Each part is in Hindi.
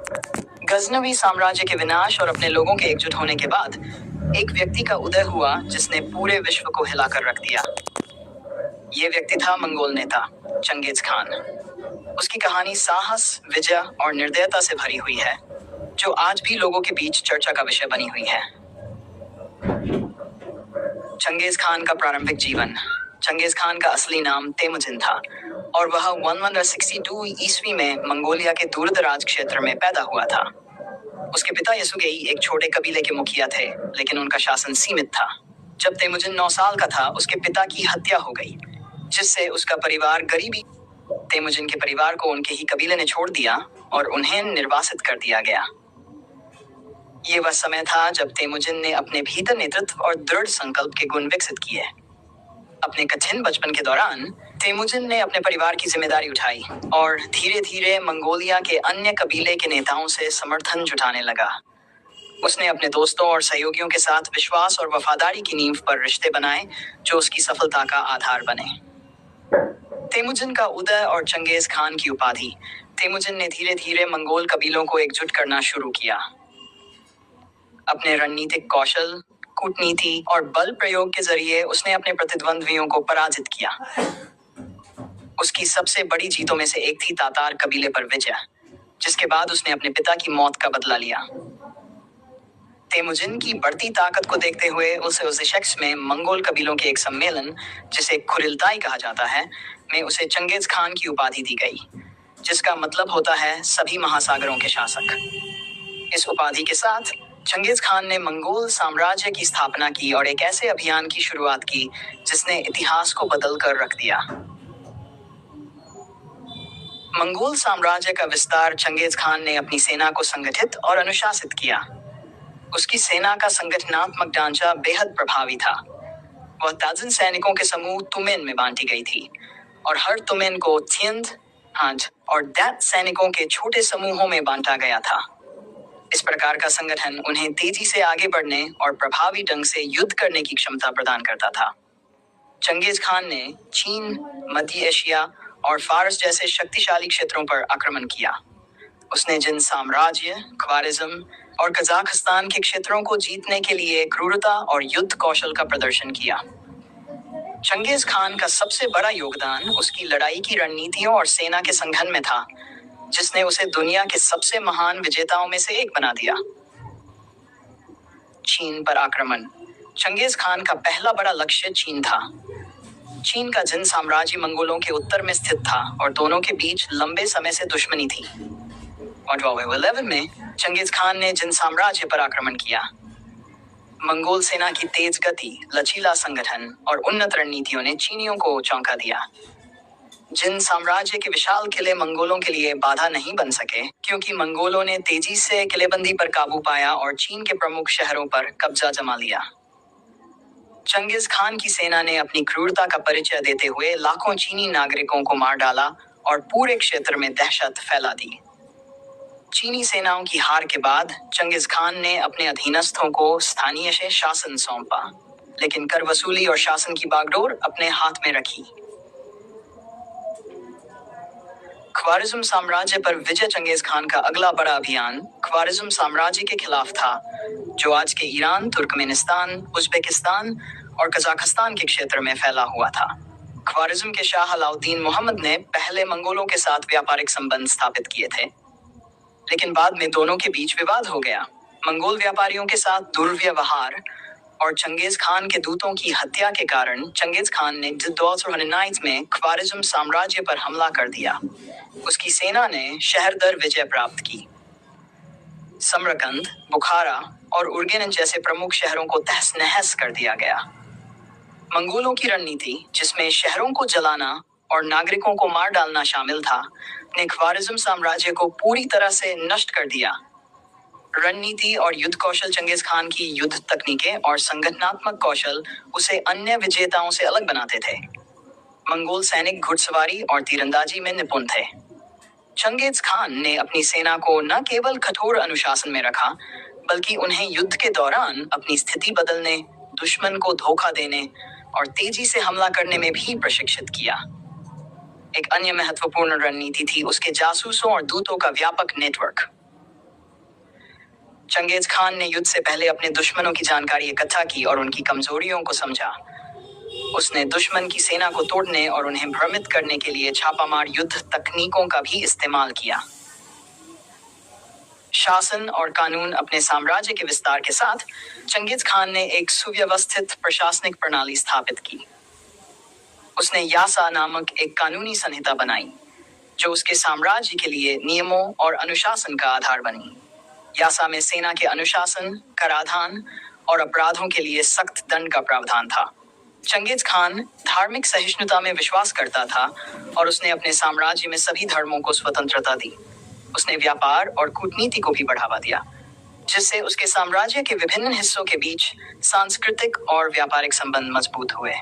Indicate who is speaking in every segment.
Speaker 1: गजनवी साम्राज्य के विनाश और अपने लोगों के एकजुट होने के बाद एक व्यक्ति का उदय हुआ जिसने पूरे विश्व को हिलाकर रख दिया। ये व्यक्ति था मंगोल नेता चंगेज खान। उसकी कहानी साहस, विजय और निर्दयता से भरी हुई है, जो आज भी लोगों के बीच चर्चा का विषय बनी हुई है। चंगेज खान का प्रारंभिक जीवन। चंगेज खान का असली नाम तेमुजिन था और वह 1162 ईस्वी में मंगोलिया के दूरदराज क्षेत्र में पैदा हुआ था। उसके पिता यसुगेई एक छोटे कबीले के मुखिया थे, लेकिन उनका शासन सीमित था। जब तेमुजिन 9 साल का था, उसके पिता की हत्या हो गई, जिससे उसका परिवार गरीबी। तेमुजिन के परिवार को उनके ही कबीले ने छोड़ दिया और उन्हें निर्वासित कर दिया गया। ये वह समय था जब तेमुजिन ने अपने भीतर नेतृत्व और दृढ़ संकल्प के गुण विकसित किए। अपने कठिन बचपन के दौरान तेमुजिन ने अपने परिवार की जिम्मेदारी उठाई और धीरे धीरे मंगोलिया के अन्य कबीले के नेताओं से समर्थन जुटाने लगा। उसने अपने दोस्तों और सहयोगियों के साथ विश्वास और वफादारी की नींव पर रिश्ते बनाए, जो उसकी सफलता का आधार बने। तेमुजिन का उदय और चंगेज खान की उपाधि। तेमुजिन ने धीरे धीरे मंगोल कबीलों को एकजुट करना शुरू किया। अपने रणनीतिक कौशल, कूटनीति और बल प्रयोग के जरिए उसने अपने प्रतिद्वंद्वियों को पराजित किया। उसकी सबसे बड़ी जीतों में से एक थी तातार कबीले पर विजय, जिसके बाद उसने अपने पिता की मौत का बदला लिया। तेमुजिन की बढ़ती ताकत को देखते हुए उसे उज़ेशेक्स में मंगोल कबीलों के एक सम्मेलन, जिसे खुरिलताई कहा जाता है, में उसे चंगेज खान की उपाधि दी गई, जिसका मतलब होता है सभी महासागरों के शासक। इस उपाधि के साथ चंगेज खान ने मंगोल साम्राज्य की स्थापना की और एक ऐसे अभियान की शुरुआत की जिसने इतिहास को बदल कर रख दिया। मंगोल साम्राज्य का विस्तार। चंगेज खान ने अपनी सेना को संगठित और अनुशासित किया। उसकी सेना का संगठनात्मक ढांचा बेहद प्रभावी था। वह ताजिन सैनिकों के समूह तुमेन में बांटी गई थी और हर तुमेन को थियंद, हांज और दैत सैनिकों के छोटे समूहों में बांटा गया था। इस प्रकार का संगठन उन्हें तेजी से आगे बढ़ने और प्रभावी ढंग से युद्ध करने की क्षमता प्रदान करता था। चंगेज खान ने चीन, मध्य एशिया और फारस जैसे शक्तिशाली क्षेत्रों पर आक्रमण किया। उसने जिन साम्राज्य, ख्वारिज्म और कजाकिस्तान के क्षेत्रों को जीतने के लिए क्रूरता और युद्ध कौशल का प्रदर्शन किया। चंगेज खान का सबसे बड़ा योगदान उसकी लड़ाई की रणनीतियों और सेना के संगठन में था, जिसने उसे दुनिया के सबसे महान विजेताओं में से एक बना दिया। चीन पर आक्रमण। चंगेज खान का पहला बड़ा लक्ष्य चीन था। चीन का जिन साम्राज्य मंगोलों के उत्तर में स्थित था और दोनों के बीच लंबे समय से दुश्मनी थी। 1211 में चंगेज खान ने जिन साम्राज्य पर आक्रमण किया। मंगोल सेना की तेज गति, लचीला संगठन और उन्नत रणनीतियों ने चीनियों को चौंका दिया। जिन साम्राज्य के विशाल किले मंगोलों के लिए बाधा नहीं बन सके, क्योंकि मंगोलों ने तेजी से किलेबंदी पर काबू पाया और चीन के प्रमुख शहरों पर कब्जा जमा लिया। चंगेज खान की सेना ने अपनी क्रूरता का परिचय देते हुए लाखों चीनी नागरिकों को मार डाला और पूरे क्षेत्र में दहशत फैला दी। चीनी सेनाओं की हार के बाद चंगेज खान ने अपने अधीनस्थों को स्थानीय शासन सौंपा, लेकिन कर वसूली और शासन की बागडोर अपने हाथ में रखी। ख्वारिज्म साम्राज्य पर विजय। चंगेज खान का अगला बड़ा अभियान ख्वारिज्म साम्राज्य के खिलाफ था, जो आज के ईरान, तुर्कमेनिस्तान, उज्बेकिस्तान और कजाकिस्तान के क्षेत्र में फैला हुआ था। ख्वारिज्म के शाह अलाउद्दीन मोहम्मद ने पहले मंगोलों के साथ व्यापारिक संबंध स्थापित किए थे, लेकिन बाद में दोनों के बीच विवाद हो गया। मंगोल व्यापारियों के साथ दुर्व्यवहार और चंगेज खान के दूतों की हत्या के कारण चंगेज खान ने 1299 में ख्वारिज्म साम्राज्य पर हमला कर दिया। उसकी सेना ने शहर दर विजय प्राप्त की। समरकंद, बुखारा और उर्गेन जैसे प्रमुख शहरों को तहस नहस कर दिया गया। मंगोलों की रणनीति, जिसमें शहरों को जलाना और नागरिकों को मार डालना शामिल था, ने ख्वारिज्म साम्राज्य को पूरी तरह से नष्ट कर दिया। रणनीति और युद्ध कौशल। चंगेज खान की युद्ध तकनीकें और संगठनात्मक कौशल उसे अन्य विजेताओं से अलग बनाते थे। मंगोल सैनिक घुड़सवारी और तीरंदाजी में निपुण थे। चंगेज खान ने अपनी सेना को न केवल कठोर अनुशासन में रखा, बल्कि उन्हें युद्ध के दौरान अपनी स्थिति बदलने, दुश्मन को धोखा देने और तेजी से हमला करने में भी प्रशिक्षित किया। एक अन्य महत्वपूर्ण रणनीति थी उसके जासूसों और दूतों का व्यापक नेटवर्क। चंगेज खान ने युद्ध से पहले अपने दुश्मनों की जानकारी इकट्ठा की और उनकी कमजोरियों को समझा। उसने दुश्मन की सेना को तोड़ने और उन्हें भ्रमित करने के लिए छापामार युद्ध तकनीकों का भी इस्तेमाल किया। शासन और कानून। अपने साम्राज्य के विस्तार के साथ चंगेज खान ने एक सुव्यवस्थित प्रशासनिक प्रणाली स्थापित की। उसने यासा नामक एक कानूनी संहिता बनाई जो उसके साम्राज्य के लिए नियमों और अनुशासन का आधार बनी। यासा में सेना के अनुशासन, कराधान और अपराधों के लिए सख्त दंड का प्रावधान था। चंगेज खान धार्मिक सहिष्णुता में विश्वास करता था और उसने अपने साम्राज्य में सभी धर्मों को स्वतंत्रता दी। उसने व्यापार और कूटनीति को भी बढ़ावा दिया, जिससे उसके साम्राज्य के विभिन्न हिस्सों के बीच सांस्कृतिक और व्यापारिक संबंध मजबूत हुए।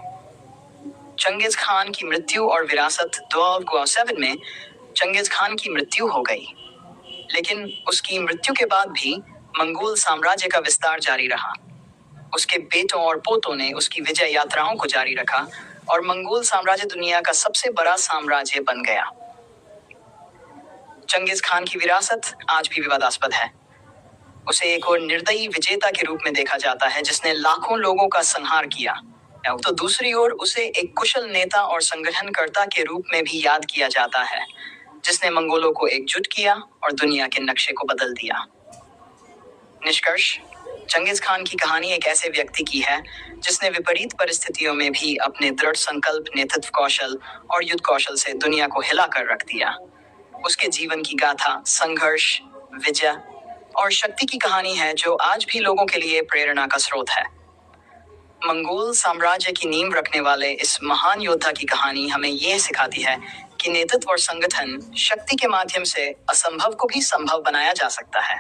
Speaker 1: चंगेज खान की मृत्यु और विरासत 1207 में चंगेज खान की मृत्यु हो गई, लेकिन उसकी मृत्यु के बाद भी मंगोल साम्राज्य का विस्तार जारी रहा। उसके बेटों और पोतों ने उसकी विजय यात्राओं को जारी रखा और मंगोल साम्राज्य दुनिया का सबसे बड़ा साम्राज्य बन गया। चंगेज खान की विरासत आज भी विवादास्पद है। उसे एक और निर्दयी विजेता के रूप में देखा जाता है जिसने लाखों लोगों का संहार किया, तो दूसरी ओर उसे एक कुशल नेता और संगठनकर्ता के रूप में भी याद किया जाता है जिसने मंगोलों को एकजुट किया और दुनिया के नक्शे को बदल दिया। निष्कर्ष: चंगेज खान की कहानी एक ऐसे व्यक्ति की है जिसने विपरीत परिस्थितियों में भी अपने दृढ़ संकल्प, नेतृत्व कौशल और युद्ध कौशल से दुनिया को हिला कर रख दिया। उसके जीवन की गाथा संघर्ष, विजय और शक्ति की कहानी है जो आज भी लोगों के लिए प्रेरणा का स्रोत है। मंगोल साम्राज्य की नींव रखने वाले इस महान योद्धा की कहानी हमें यह सिखाती है कि नेतृत्व और संगठन शक्ति के माध्यम से असंभव को भी संभव बनाया जा सकता है।